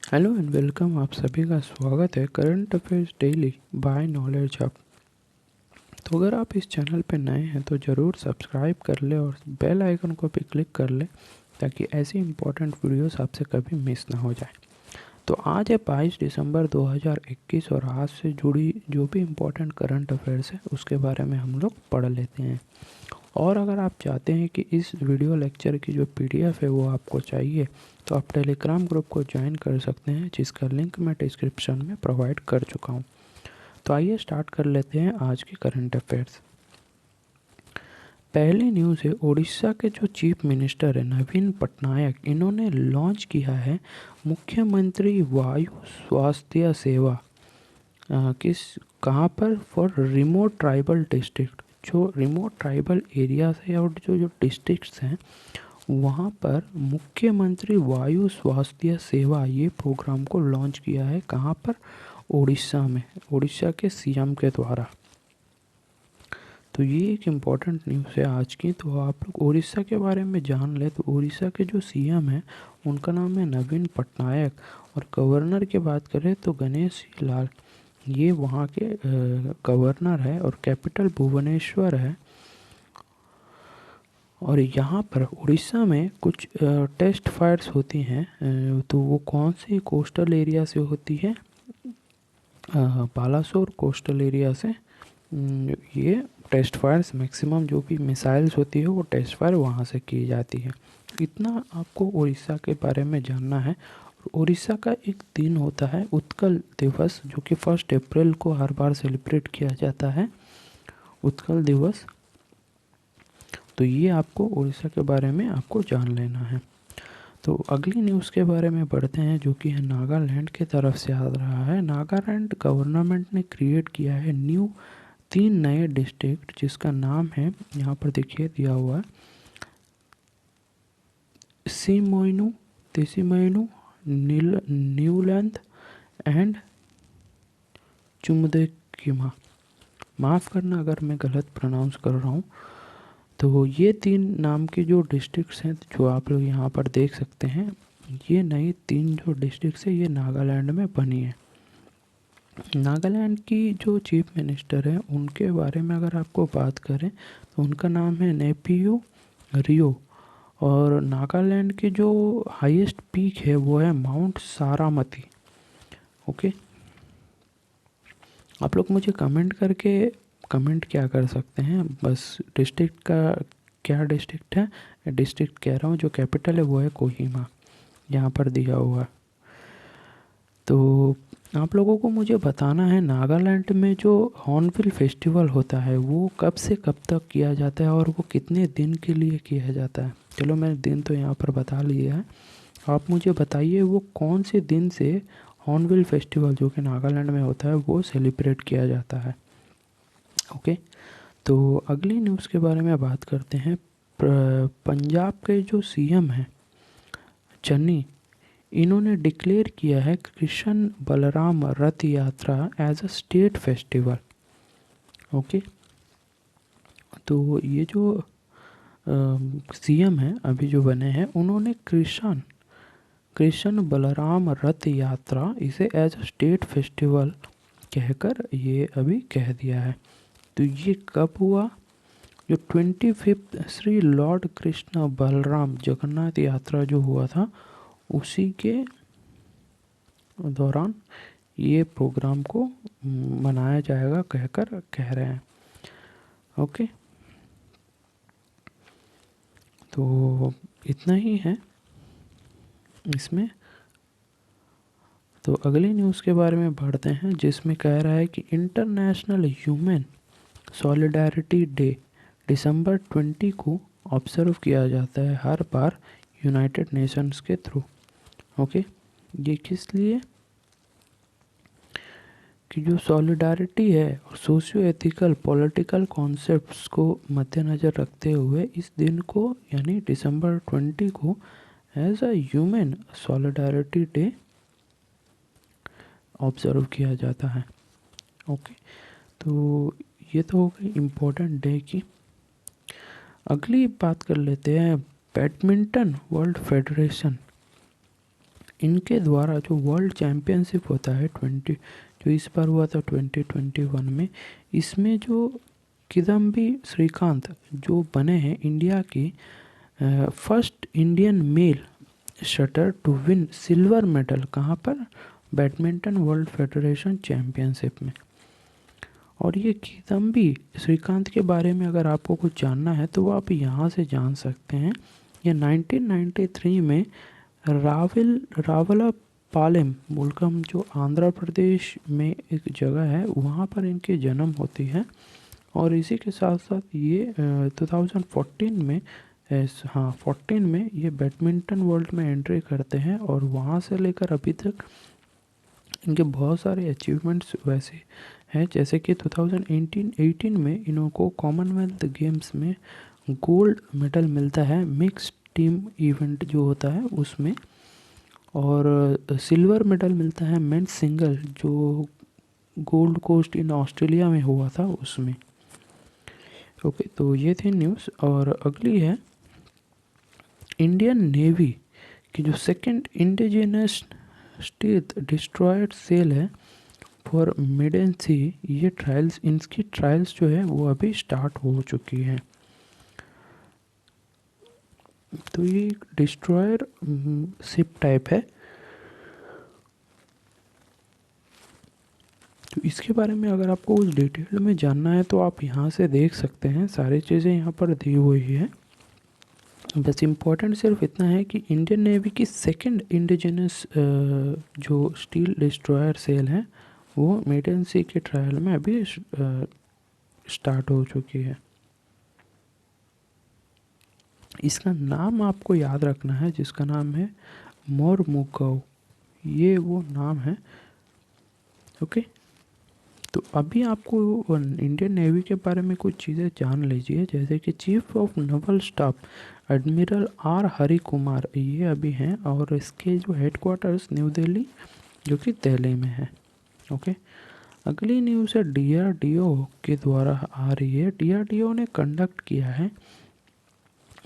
Hello and welcome. आप सभी का स्वागत है current affairs daily by knowledge hub. तो अगर आप इस चैनल पे नए हैं तो ज़रूर सब्सक्राइब कर ले और बेल आइकन को भी क्लिक कर ले ताकि ऐसी इम्पोर्टेंट वीडियोस आपसे कभी मिस ना हो जाए। तो आज है 22 दिसंबर 2021 और आज से जुड़ी जो भी इम्पोर्टेंट करंट अफेयर्स है उसके बारे में हम लोग पढ़ लेते हैं। और अगर आप चाहते हैं कि इस वीडियो लेक्चर की जो पीडीएफ है वो आपको चाहिए तो आप टेलीग्राम ग्रुप को ज्वाइन कर सकते हैं, जिसका लिंक मैं डिस्क्रिप्शन में प्रोवाइड कर चुका हूँ। तो आइए स्टार्ट कर लेते हैं आज के करंट अफेयर्स। पहली न्यूज़ है, उड़ीसा के जो चीफ मिनिस्टर है नवीन पटनायक, इन्होंने लॉन्च किया है मुख्यमंत्री वायु स्वास्थ्य सेवा। किस कहाँ पर? For remote tribal district. जो रिमोट ट्राइबल एरियाज है और जो डिस्ट्रिक्ट्स हैं वहाँ पर मुख्यमंत्री वायु स्वास्थ्य सेवा ये प्रोग्राम को लॉन्च किया है। कहाँ पर? उड़ीसा में, उड़ीसा के सीएम के द्वारा। तो ये एक इम्पॉर्टेंट न्यूज़ है आज की। तो आप लोग उड़ीसा के बारे में जान ले। तो उड़ीसा के जो सीएम है उनका नाम है नवीन पटनायक और गवर्नर की बात करें तो गणेश लाल, ये वहाँ के गवर्नर है और कैपिटल भुवनेश्वर है। और यहाँ पर उड़ीसा में कुछ टेस्ट फायर्स होती हैं, तो वो कौन सी कोस्टल एरिया से होती है? बालासोर कोस्टल एरिया से ये टेस्ट फायर्स मैक्सिमम जो भी मिसाइल्स होती है वो टेस्ट फायर वहाँ से की जाती है। इतना आपको उड़ीसा के बारे में जानना है। उड़ीसा का एक दिन होता है उत्कल दिवस, जो कि 1 अप्रैल को हर बार सेलिब्रेट किया जाता है, उत्कल दिवस। तो ये आपको उड़ीसा के बारे में आपको जान लेना है। तो अगली न्यूज़ के बारे में बढ़ते हैं, जो कि है नागालैंड के तरफ से आ रहा है। नागालैंड गवर्नमेंट ने क्रिएट किया है 3 नए डिस्ट्रिक्ट, जिसका नाम है, यहाँ पर देखिए दिया हुआ है, सिमोइनू, तिसिमोइनू, न्यूलैंड एंड चुमदेकिमा। माफ़ करना अगर मैं गलत प्रोनाउंस कर रहा हूँ। तो ये 3 नाम के जो डिस्ट्रिक्ट्स हैं जो आप लोग यहाँ पर देख सकते हैं, ये नई 3 जो डिस्ट्रिक्ट्स है ये नागालैंड में बनी है। नागालैंड की जो चीफ मिनिस्टर है उनके बारे में अगर आपको बात करें तो उनका नाम है नेपियो रियो। और नागालैंड की जो हाईएस्ट पीक है वो है माउंट सारामती। ओके, आप लोग मुझे कमेंट करके कमेंट क्या कर सकते हैं, बस डिस्ट्रिक्ट का क्या डिस्ट्रिक्ट है, डिस्ट्रिक्ट कह रहा हूँ, जो कैपिटल है वो है कोहिमा, यहाँ पर दिया हुआ है। तो आप लोगों को मुझे बताना है नागालैंड में जो हॉर्नबिल फेस्टिवल होता है वो कब से कब तक किया जाता है और वो कितने दिन के लिए किया जाता है। चलो मैंने दिन तो यहाँ पर बता लिया है, आप मुझे बताइए वो कौन से दिन से हॉर्नबिल फेस्टिवल जो कि नागालैंड में होता है वो सेलिब्रेट किया जाता है। ओके, तो अगली न्यूज़ के बारे में बात करते हैं। पंजाब के जो सीएम हैं चन्नी, इन्होंने डिक्लेयर किया है Krishna Balaram Rath Yatra as a state festival. Okay, तो ये जो सीएम हैं अभी जो बने हैं उन्होंने कृष्ण बलराम रथ यात्रा इसे एज अ स्टेट फेस्टिवल कहकर ये अभी कह दिया है। तो ये कब हुआ? जो 25 श्री लॉर्ड कृष्ण बलराम जगन्नाथ यात्रा जो हुआ था उसी के दौरान ये प्रोग्राम को मनाया जाएगा कहकर कह रहे हैं। ओके, तो इतना ही है इसमें। तो अगली न्यूज़ के बारे में बढ़ते हैं, जिसमें कह रहा है कि इंटरनेशनल ह्यूमन सॉलिडारिटी डे दिसंबर 20 को ऑब्जर्व किया जाता है हर बार यूनाइटेड नेशंस के थ्रू। ओके, ये किस लिए? कि जो सॉलिडारिटी है और सोशियो एथिकल पॉलिटिकल कॉन्सेप्ट्स को मद्देनज़र रखते हुए इस दिन को यानी दिसंबर 20 को as a human solidarity day observe किया जाता है। ओके, तो ये तो हो गई इम्पोर्टेंट डे की। अगली बात कर लेते हैं बैडमिंटन वर्ल्ड फेडरेशन इनके द्वारा जो वर्ल्ड चैम्पियनशिप होता है जो इस बार हुआ था 2021 में, इसमें जो किदम्बी श्रीकांत जो बने हैं इंडिया की first Indian male shuttler to win silver medal, कहाँ पर, बैडमिंटन वर्ल्ड फेडरेशन चैम्पियनशिप में। और ये किदम्बी श्रीकांत के बारे में अगर आपको कुछ जानना है तो वो आप यहाँ से जान सकते हैं। ये 1993 में रावलापालेम मुल्कम जो आंध्र प्रदेश में एक जगह है वहाँ पर इनके जन्म होती है। और इसी के साथ साथ ये 2014 में 14 में ये बैडमिंटन वर्ल्ड में एंट्री करते हैं और वहाँ से लेकर अभी तक इनके बहुत सारे अचीवमेंट्स वैसे हैं, जैसे कि 2018 में इनको कॉमनवेल्थ गेम्स में गोल्ड मेडल मिलता है मिक्स टीम इवेंट जो होता है उसमें, और सिल्वर मेडल मिलता है मेंस सिंगल जो गोल्ड कोस्ट इन ऑस्ट्रेलिया में हुआ था उसमें। ओके, तो ये थी न्यूज़। और अगली है इंडियन नेवी की जो सेकंड इंडिजिनस स्टील्थ डिस्ट्रॉयर सेल है फॉर मिडन सी, ये ट्रायल्स, इनकी ट्रायल्स जो है वो अभी स्टार्ट हो चुकी हैं। तो ये डिस्ट्रॉयर शिप टाइप है। तो इसके बारे में अगर आपको उस डिटेल में जानना है तो आप यहाँ से देख सकते हैं, सारी चीज़ें यहाँ पर दी हुई है। बस इम्पोर्टेंट सिर्फ इतना है कि इंडियन नेवी की सेकंड इंडिजिनस जो स्टील डिस्ट्रॉयर सेल है वो मेडन सी के ट्रायल में अभी स्टार्ट हो चुकी है। इसका नाम आपको याद रखना है जिसका नाम है मोरमुगाओ, ये वो नाम है। ओके, तो अभी आपको इंडियन नेवी के बारे में कुछ चीज़ें जान लीजिए, जैसे कि chief of Naval staff admiral R Hari Kumar ये अभी हैं और इसके जो हेडक्वार्टर्स न्यू दिल्ली जो कि दिल्ली में है। ओके, अगली न्यूज़ है डीआरडीओ के द्वारा आ रही है। डीआरडीओ ने कंडक्ट किया है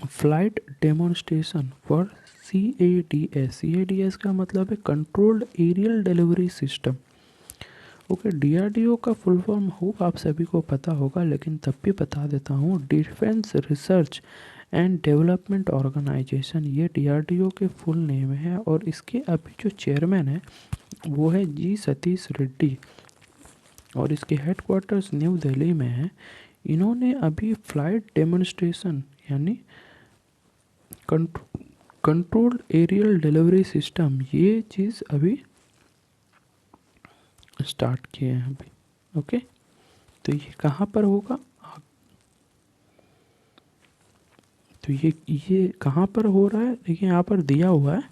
फ्लाइट डेमोन्स्ट्रेशन फॉर CADS का मतलब है controlled aerial delivery system. Okay, DRDO का फुल फॉर्म होप आप सभी को पता होगा, लेकिन तब भी बता देता हूँ, defence research and development organisation, ये डीआरडीओ के फुल नेम है। और इसके अभी जो चेयरमैन है वो है जी सतीश रेड्डी और इसके हेडक्वार्टर्स न्यू दिल्ली में है। इन्होंने अभी फ्लाइट डेमोन्स्ट्रेशन यानी कंट्रोल्ड एरियल डिलीवरी सिस्टम ये चीज़ अभी स्टार्ट किए हैं अभी। ओके, तो ये कहाँ पर होगा, तो ये कहाँ पर हो रहा है, देखिए यहाँ पर दिया हुआ है।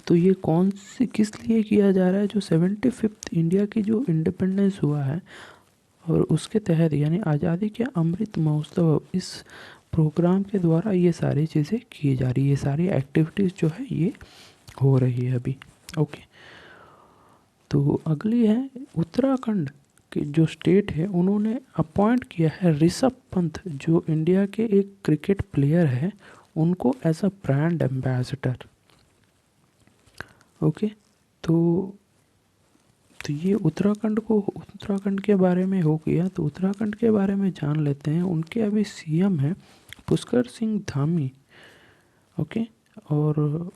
तो ये कौन सी किस लिए किया जा रहा है, जो 75th इंडिया की जो इंडिपेंडेंस हुआ है और उसके तहत यानी आज़ादी के अमृत महोत्सव, इस प्रोग्राम के द्वारा ये सारी चीज़ें की जा रही है, ये सारी एक्टिविटीज़ जो है ये हो रही है अभी। ओके, तो अगली है उत्तराखंड के जो स्टेट है उन्होंने अपॉइंट किया है ऋषभ पंत जो इंडिया के एक क्रिकेट प्लेयर है उनको as a brand ambassador. Okay, तो ये उत्तराखंड के बारे में हो गया। तो उत्तराखंड के बारे में जान लेते हैं। उनके अभी सीएम है पुष्कर सिंह धामी। ओके, और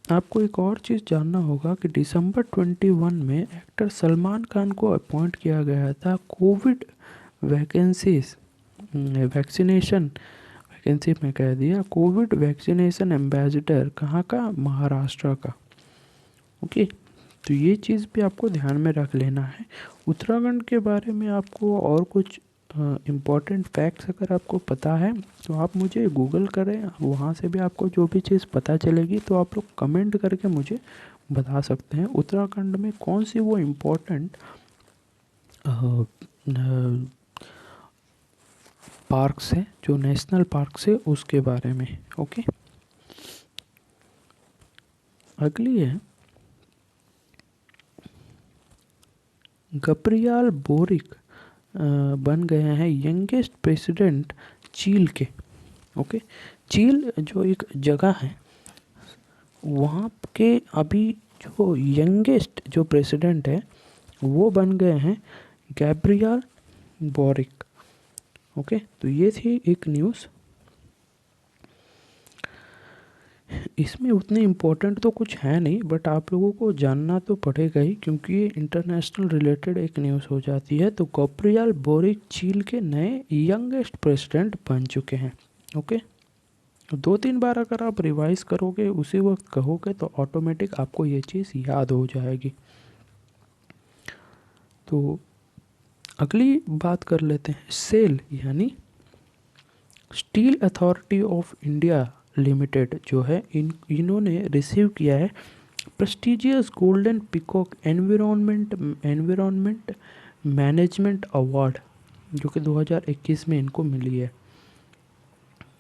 आपको एक और चीज़ जानना होगा कि दिसंबर 21 में एक्टर सलमान खान को अपॉइंट किया गया था कोविड वैक्सीनेशन वैकेंसी में कह दिया कोविड वैक्सीनेशन एम्बेसडर, कहाँ का, महाराष्ट्र का। ओके, तो ये चीज़ भी आपको ध्यान में रख लेना है। उत्तराखंड के बारे में आपको और कुछ इम्पॉर्टेंट फैक्ट्स अगर आपको पता है तो आप मुझे गूगल करें, वहाँ से भी आपको जो भी चीज़ पता चलेगी तो आप लोग कमेंट करके मुझे बता सकते हैं उत्तराखंड में कौन सी वो इम्पोर्टेंट पार्क्स हैं जो नेशनल पार्क्स है उसके बारे में। ओके, अगली है गब्रियाल बोरिक बन गए हैं यंगेस्ट प्रेसिडेंट चील के। ओके, चील जो एक जगह है वहाँ के अभी जो यंगेस्ट जो प्रेसिडेंट है वो बन गए हैं गैब्रियल बोरिक। ओके, तो ये थी एक न्यूज़। इसमें उतने इम्पोर्टेंट तो कुछ है नहीं, बट आप लोगों को जानना तो पड़ेगा ही, क्योंकि ये इंटरनेशनल रिलेटेड एक न्यूज़ हो जाती है। तो गैब्रियल बोरिक चीन के नए यंगेस्ट प्रेसिडेंट बन चुके हैं। ओके, 2-3 बार अगर आप रिवाइज करोगे, उसी वक्त कहोगे, तो ऑटोमेटिक आपको ये चीज़ याद हो जाएगी। तो अगली बात कर लेते हैं सेल, यानी steel authority of India limited जो है, इन्होंने रिसीव किया है prestigious golden peacock environment management award, जो कि 2021 में इनको मिली है।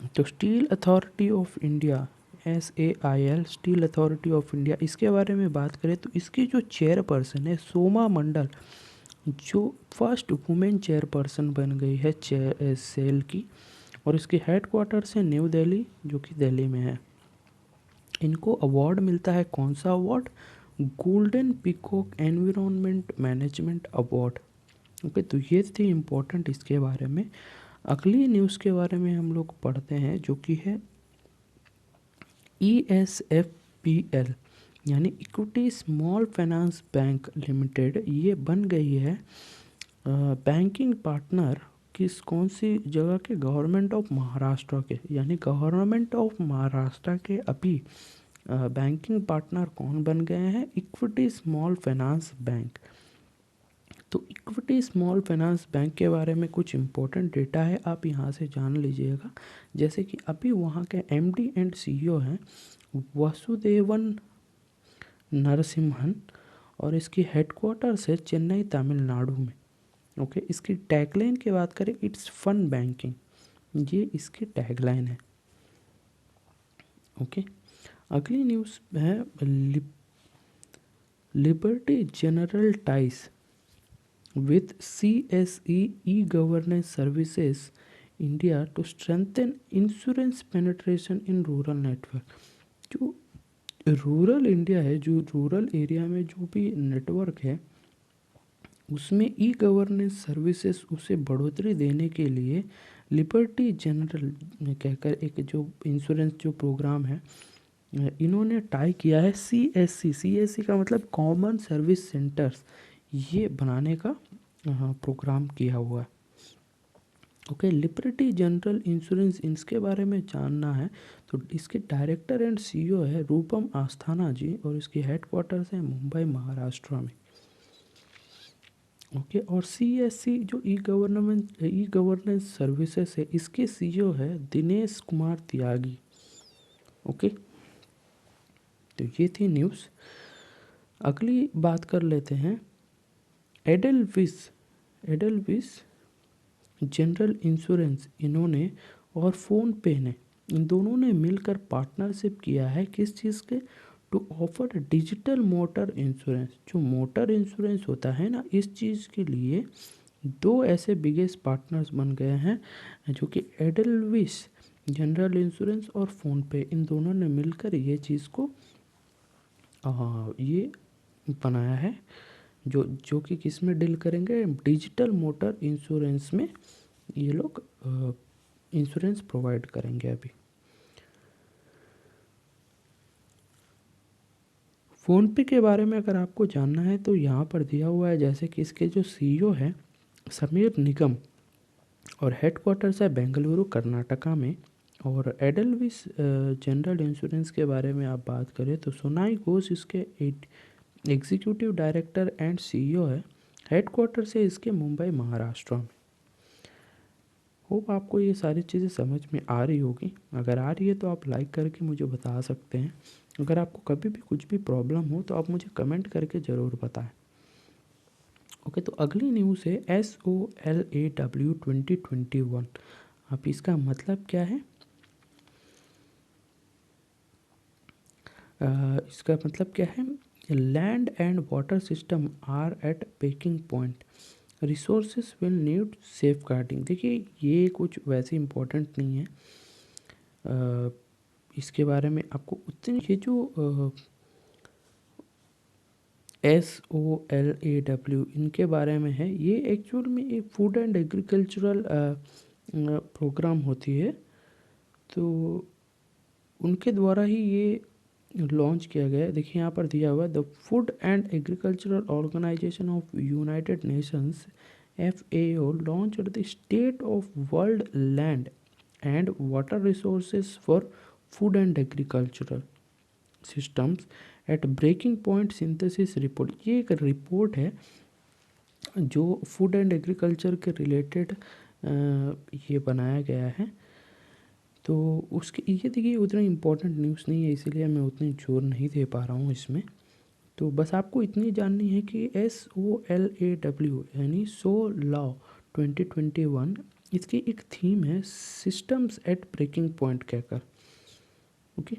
तो steel authority of India, SAIL, steel authority of India, इसके बारे में बात करें तो इसकी जो चेयरपर्सन है सोमा मंडल, जो फर्स्ट वुमेन चेयरपर्सन बन गई है सेल की, और इसकी हेडक्वार्टर्स है न्यू दिल्ली, जो कि दिल्ली में है। इनको अवार्ड मिलता है, कौन सा award? Golden peacock environment management award. Okay, तो ये थी इम्पोर्टेंट इसके बारे में। अगली न्यूज़ के बारे में हम लोग पढ़ते हैं, जो कि है ESFPL, यानी equity small finance bank limited. ये बन गई है बैंकिंग पार्टनर किस कौन सी जगह के? गवर्नमेंट ऑफ महाराष्ट्र के, यानी गवर्नमेंट ऑफ महाराष्ट्र के अभी बैंकिंग पार्टनर कौन बन गए हैं? Equity small finance bank. तो इक्विटी स्मॉल फाइनेंस बैंक के बारे में कुछ इम्पोर्टेंट डेटा है, आप यहाँ से जान लीजिएगा। जैसे कि अभी वहाँ के MD एंड CEO हैं वसुदेवन नरसिम्हन, और इसकी हेडक्वार्टर्स है चेन्नई तमिलनाडु में। ओके, इसकी टैगलाइन की बात करें, इट्स फन बैंकिंग, ये इसकी टैगलाइन है। ओके, अगली न्यूज़ है liberty general ties with CSE e-governance services India to strengthen insurance penetration in rural network. जो रूरल इंडिया है, जो रूरल एरिया में जो भी नेटवर्क है, उसमें E-गवर्नेंस सर्विसेज उसे बढ़ोतरी देने के लिए लिबर्टी जनरल कहकर एक जो इंश्योरेंस जो प्रोग्राम है, इन्होंने टाई किया है CSC का मतलब कॉमन सर्विस सेंटर्स, ये बनाने का प्रोग्राम किया हुआ है। ओके, लिबर्टी जनरल इंश्योरेंस, इसके बारे में जानना है तो इसके डायरेक्टर एंड CEO है रूपम आस्थाना जी, और इसकी हेडक्वार्टर्स है मुंबई महाराष्ट्र में। ओके, और CSC जो ई गवर्नेंस सर्विसेज है, इसके CEO है दिनेश कुमार त्यागी। ओके, तो ये थी न्यूज़। अगली बात कर लेते हैं एडलविस जनरल इंश्योरेंस, इन्होंने और फ़ोनपे ने, इन दोनों ने मिलकर पार्टनरशिप किया है किस चीज़ के? To offer digital motor insurance. जो मोटर इंश्योरेंस होता है ना, इस चीज़ के लिए दो ऐसे बिगेस्ट पार्टनर्स बन गए हैं, जो कि एडलविस जनरल इंश्योरेंस और फ़ोनपे, इन दोनों ने मिलकर ये चीज़ को ये बनाया है, जो कि किस में डील करेंगे? डिजिटल मोटर इंश्योरेंस में ये लोग इंश्योरेंस प्रोवाइड करेंगे। अभी फ़ोनपे के बारे में अगर आपको जानना है तो यहाँ पर दिया हुआ है, जैसे कि इसके जो CEO है समीर निगम, और हेडक्वार्टर्स है बेंगलुरु कर्नाटका में। और एडलविस जनरल इंश्योरेंस के बारे में आप बात करें तो सोनाई घोष इसके एग्जीक्यूटिव डायरेक्टर एंड CEO है। हेडक्वार्टर से इसके मुंबई महाराष्ट्र में। होप आपको ये सारी चीज़ें समझ में आ रही होगी। अगर आ रही है तो आप लाइक करके मुझे बता सकते हैं। अगर आपको कभी भी कुछ भी प्रॉब्लम हो तो आप मुझे कमेंट करके ज़रूर बताएं। ओके, तो अगली न्यूज़ है SOLAW 2021। अब इसका मतलब क्या है? इसका मतलब क्या है? Land and water system are at peaking point, resources will need safeguarding. देखिए, ये कुछ वैसे इम्पोर्टेंट नहीं है। इसके बारे में आपको उतनी ये जो SOLAW इनके बारे में है, ये एक्चुअल में एक फूड एंड एग्रीकल्चरल प्रोग्राम होती है, तो उनके द्वारा ही ये लॉन्च किया गया है। देखिए यहाँ पर दिया हुआ है, the food and agricultural organisation of United Nations FAO launch the state of world land and water resources for food and agricultural systems at breaking point synthesis report. ये एक रिपोर्ट है जो फूड एंड एग्रीकल्चर के related ये बनाया गया है। तो उसके ये देखिए उतना इम्पोर्टेंट न्यूज़ नहीं है, इसीलिए मैं उतनी जोर नहीं दे पा रहा हूँ इसमें। तो बस आपको इतनी जाननी है कि SOLAW यानी SOLAW 2021 इसकी एक थीम है, सिस्टम्स एट ब्रेकिंग पॉइंट कहकर। ओके,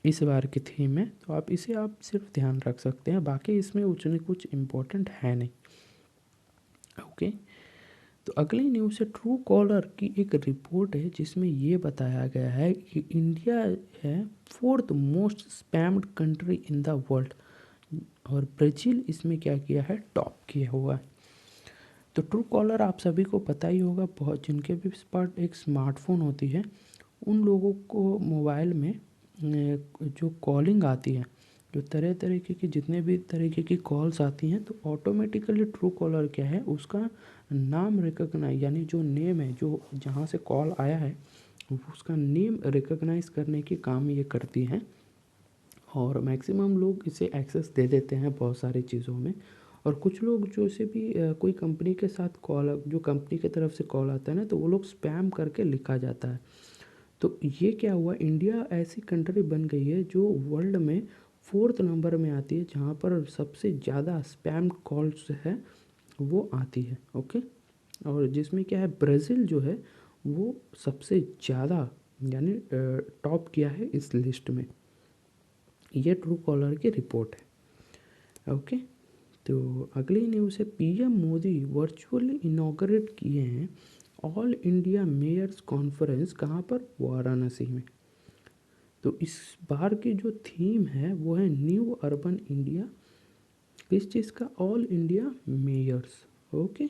इस बार की थीम है, तो आप इसे आप सिर्फ ध्यान रख सकते हैं, बाकी इसमें उतनी कुछ इम्पोर्टेंट है नहीं। ओके, तो अगली न्यूज़ है ट्रू कॉलर की एक रिपोर्ट है जिसमें ये बताया गया है कि इंडिया है 4th most spammed country in the world, और ब्राज़ील इसमें क्या किया है, टॉप किया हुआ है। तो ट्रू कॉलर आप सभी को पता ही होगा, बहुत जिनके भी पास एक स्मार्टफोन होती है उन लोगों को मोबाइल में जो कॉलिंग आती है, जो तरह तरीके की जितने भी तरीके की कॉल्स आती हैं, तो ऑटोमेटिकली ट्रू कॉलर क्या है, उसका नाम रिकॉग्नाइज यानी जो नेम है, जो जहाँ से कॉल आया है उसका नेम रिकॉग्नाइज करने की काम ये करती है। और मैक्सिमम लोग इसे एक्सेस दे देते हैं बहुत सारी चीज़ों में। और कुछ लोग जो से भी कोई कंपनी के साथ कॉल, जो कंपनी की तरफ से कॉल आता है ना, तो वो लोग स्पैम करके लिखा जाता है। तो ये क्या हुआ, इंडिया ऐसी कंट्री बन गई है जो वर्ल्ड में 4th नंबर में आती है, जहाँ पर सबसे ज़्यादा स्पैम कॉल्स है वो आती है। ओके, और जिसमें क्या है, ब्राज़ील जो है वो सबसे ज़्यादा यानी टॉप किया है इस लिस्ट में। ये ट्रू कॉलर की रिपोर्ट है। ओके, तो अगली न्यूज़ है PM मोदी वर्चुअली इनॉग्रेट किए हैं ऑल इंडिया मेयर्स कॉन्फ्रेंस, कहाँ पर, वाराणसी में। तो इस बार की जो थीम है वो है न्यू अर्बन इंडिया, किस चीज़ का, all India mayors. Okay,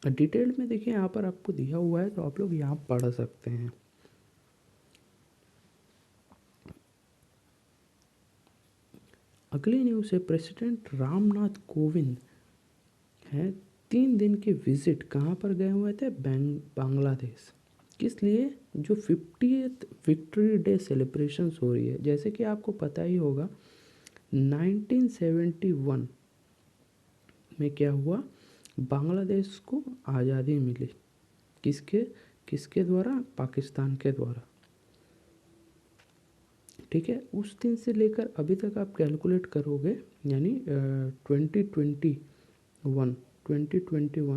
detail में देखिए यहाँ पर आपको दिया हुआ है, तो आप लोग यहाँ पढ़ सकते हैं। अगली न्यूज़ है प्रेसिडेंट रामनाथ कोविंद हैं 3 दिन के विजिट कहाँ पर गए हुए थे, बांग्लादेश। किस लिए, जो 50th विक्ट्री डे सेलिब्रेशंस हो रही है। जैसे कि आपको पता ही होगा 1971 में क्या हुआ, बांग्लादेश को आज़ादी मिली, किसके किसके द्वारा, पाकिस्तान के द्वारा। ठीक है, उस दिन से लेकर अभी तक आप कैलकुलेट करोगे, यानी 2021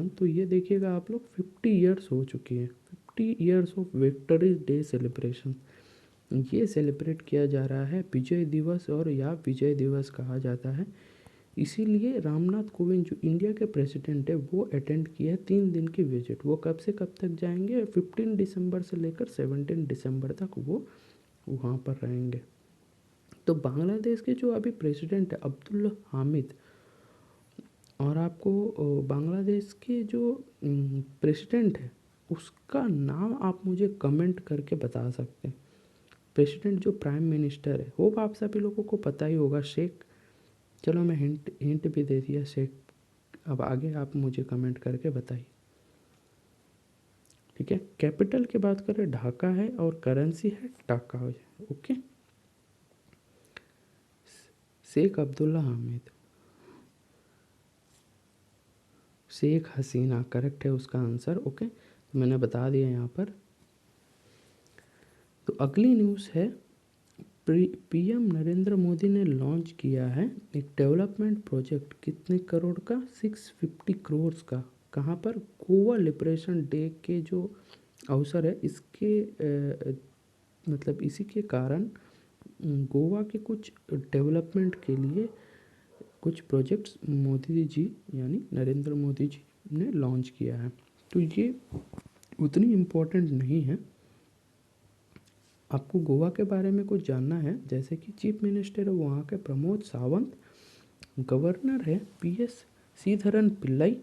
तो ये देखिएगा आप लोग 50 ईयर्स हो चुकी हैं, 50 years of victory day celebration. ये सेलिब्रेट किया जा रहा है विजय दिवस, और या विजय दिवस कहा जाता है। इसीलिए रामनाथ कोविंद जो इंडिया के प्रेसिडेंट है वो अटेंड किया है 3 दिन की विजिट। वो कब से कब तक जाएंगे, 15 दिसंबर से लेकर 17 दिसंबर तक वो वहाँ पर रहेंगे। तो बांग्लादेश के जो अभी प्रेसिडेंट है अब्दुल हामिद, और आपको बांग्लादेश के जो प्रेसिडेंट है उसका नाम आप मुझे कमेंट करके बता सकते हैं। प्रेसिडेंट जो प्राइम मिनिस्टर है, होप आप सभी लोगों को पता ही होगा, शेख। चलो मैं हिंट भी दे दिया, शेख। अब आगे आप मुझे कमेंट करके बताइए। ठीक है, कैपिटल की बात करें ढाका है, और करेंसी है टाका। ओके, शेख अब्दुल्ला हामिद, शेख हसीना करेक्ट है उसका आंसर। ओके, तो मैंने बता दिया यहाँ पर। तो अगली न्यूज़ है PM नरेंद्र मोदी ने लॉन्च किया है एक डेवलपमेंट प्रोजेक्ट, कितने करोड़ का, 650 करोड़ का। कहाँ पर, गोवा लिबरेशन डे के जो अवसर है इसके मतलब इसी के कारण गोवा के कुछ डेवलपमेंट के लिए कुछ प्रोजेक्ट्स मोदी जी यानी नरेंद्र मोदी जी ने लॉन्च किया है। तो ये उतनी इम्पोर्टेंट नहीं है, आपको गोवा के बारे में कुछ जानना है, जैसे कि चीफ मिनिस्टर है वहाँ के प्रमोद सावंत, गवर्नर है PS श्रीधरन पिल्लाई,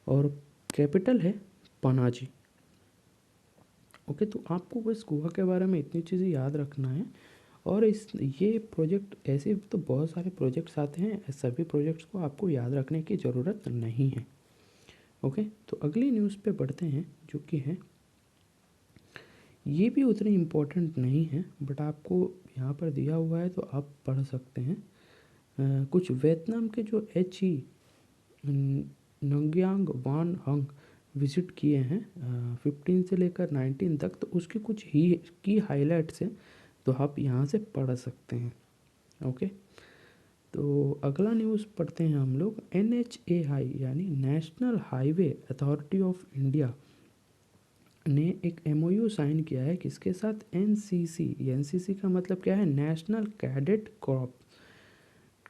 और कैपिटल है पनाजी। ओके, तो आपको बस गोवा के बारे में इतनी चीज़ें याद रखना है। और ये प्रोजेक्ट ऐसे तो बहुत सारे प्रोजेक्ट्स आते हैं, सभी प्रोजेक्ट्स को आपको याद रखने की ज़रूरत नहीं है। ओके, तो अगली न्यूज़ पे बढ़ते हैं, जो कि है, ये भी उतनी इम्पोर्टेंट नहीं है बट आपको यहाँ पर दिया हुआ है तो आप पढ़ सकते हैं। कुछ वियतनाम के जो HE नंग्यांग वान हंग विज़िट किए हैं 15 से लेकर 19 तक, तो उसकी कुछ ही की हाइलाइट्स हैं, तो आप यहाँ से पढ़ सकते हैं। ओके, तो अगला न्यूज़ पढ़ते हैं हम लोग। NHAI यानी national highway authority of India ने एक MOU साइन किया है किसके साथ? NCC। NCC का मतलब क्या है? National cadet Corp.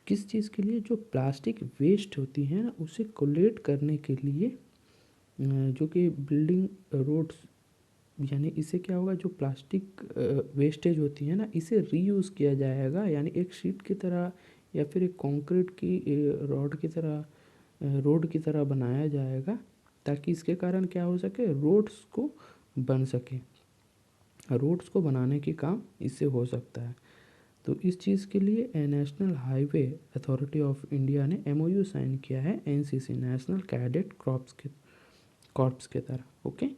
किस चीज़ के लिए? जो प्लास्टिक वेस्ट होती है ना उसे कोलेक्ट करने के लिए, जो कि बिल्डिंग रोड्स, यानी इससे क्या होगा, जो प्लास्टिक वेस्टेज होती है ना इसे रीयूज़ किया जाएगा, यानी एक शीट की तरह या फिर एक कंक्रीट की रोड की तरह बनाया जाएगा, ताकि इसके कारण क्या हो सके, रोड्स को बन सके। रोड्स को बनाने की काम इससे हो सकता है। तो इस चीज़ के लिए national highway authority of India ने MOU साइन किया है NCC नेशनल कैडेट कॉर्प्स के तरह। ओके,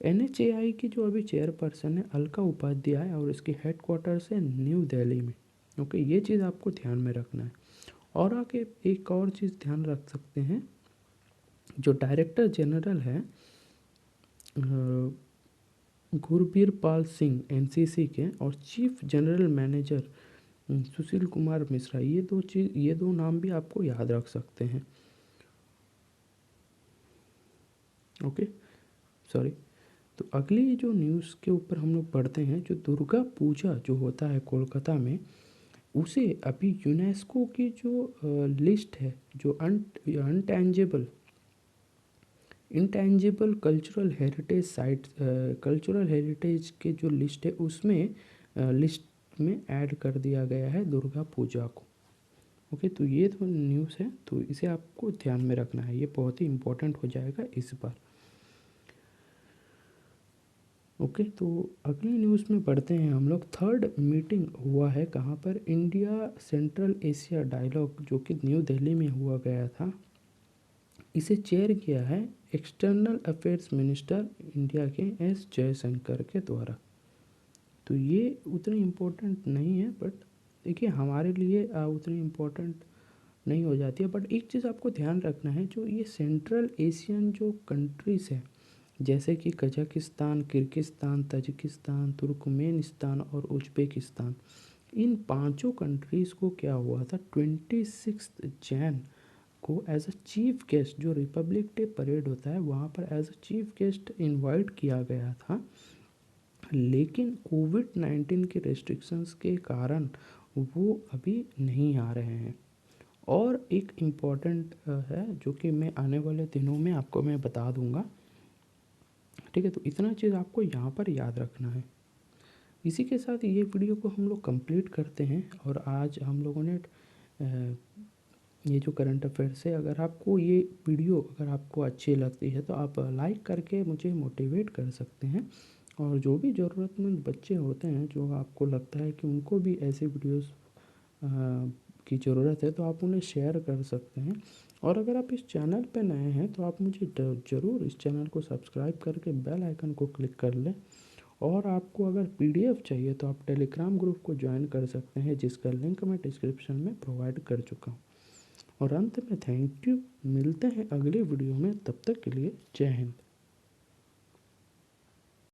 NHAI की जो अभी चेयरपर्सन है अलका उपाध्याय, और इसकी हेडक्वार्टर्स है न्यू दिल्ली में। ओके, ये चीज़ आपको ध्यान में रखना है। और आगे एक और चीज़ ध्यान रख सकते हैं, जो डायरेक्टर जनरल है गुरबीर पाल सिंह NCC के, और chief general manager Sushil Kumar Mishra, ये दो नाम भी आपको याद रख सकते हैं। Okay, sorry. तो अगली जो न्यूज़ के ऊपर हम लोग पढ़ते हैं, जो दुर्गा पूजा जो होता है कोलकाता में, उसे अभी यूनेस्को की जो लिस्ट है, जो untangible intangible cultural heritage sites, cultural heritage के जो लिस्ट है उसमें लिस्ट में ऐड कर दिया गया है दुर्गा पूजा को। ओके, तो ये तो न्यूज़ है, तो इसे आपको ध्यान में रखना है, ये बहुत ही इम्पोर्टेंट हो जाएगा इस बार। ओके, तो अगली न्यूज़ में बढ़ते हैं हम लोग। थर्ड मीटिंग हुआ है कहाँ पर? इंडिया सेंट्रल एशिया डायलॉग, जो कि न्यू दिल्ली में हुआ गया था। इसे चेयर किया है एक्सटर्नल अफेयर्स मिनिस्टर इंडिया के S जयशंकर के द्वारा। तो ये उतनी इम्पोर्टेंट नहीं है, बट देखिए हमारे लिए उतनी इम्पोर्टेंट नहीं हो जाती है। बट एक चीज़ आपको ध्यान रखना है, जो ये सेंट्रल एशियन जो कंट्रीज़ है, जैसे कि कजाकिस्तान, किर्गिस्तान, तजिकिस्तान, तुर्कमेनिस्तान और उज्बेकिस्तान, इन पांचों कंट्रीज़ को क्या हुआ था, 26 जैन को एज अ चीफ गेस्ट, जो रिपब्लिक डे परेड होता है वहाँ पर as a chief guest invite किया गया था, लेकिन कोविड-19 के रेस्ट्रिक्शंस के कारण वो अभी नहीं आ रहे हैं। और एक इम्पॉर्टेंट है जो कि मैं आने वाले दिनों में आपको मैं बता दूंगा। ठीक है, तो इतना चीज़ आपको यहाँ पर याद रखना है। इसी के साथ ये वीडियो को हम लोग कंप्लीट करते हैं। और आज हम लोगों ने ये जो करंट अफेयर्स है, अगर आपको ये वीडियो अगर आपको अच्छी लगती है तो आप लाइक करके मुझे मोटिवेट कर सकते हैं। और जो भी ज़रूरतमंद बच्चे होते हैं, जो आपको लगता है कि उनको भी ऐसे वीडियोस की ज़रूरत है, तो आप उन्हें शेयर कर सकते हैं। और अगर आप इस चैनल पे नए हैं तो आप मुझे ज़रूर इस चैनल को सब्सक्राइब करके बेल आइकन को क्लिक कर लें। और आपको अगर PDF चाहिए तो आप टेलीग्राम ग्रुप को ज्वाइन कर सकते हैं, जिसका लिंक मैं डिस्क्रिप्शन में प्रोवाइड कर चुका हूँ। और अंत में थैंक यू, मिलते हैं अगले वीडियो में, तब तक के लिए जय हिंद।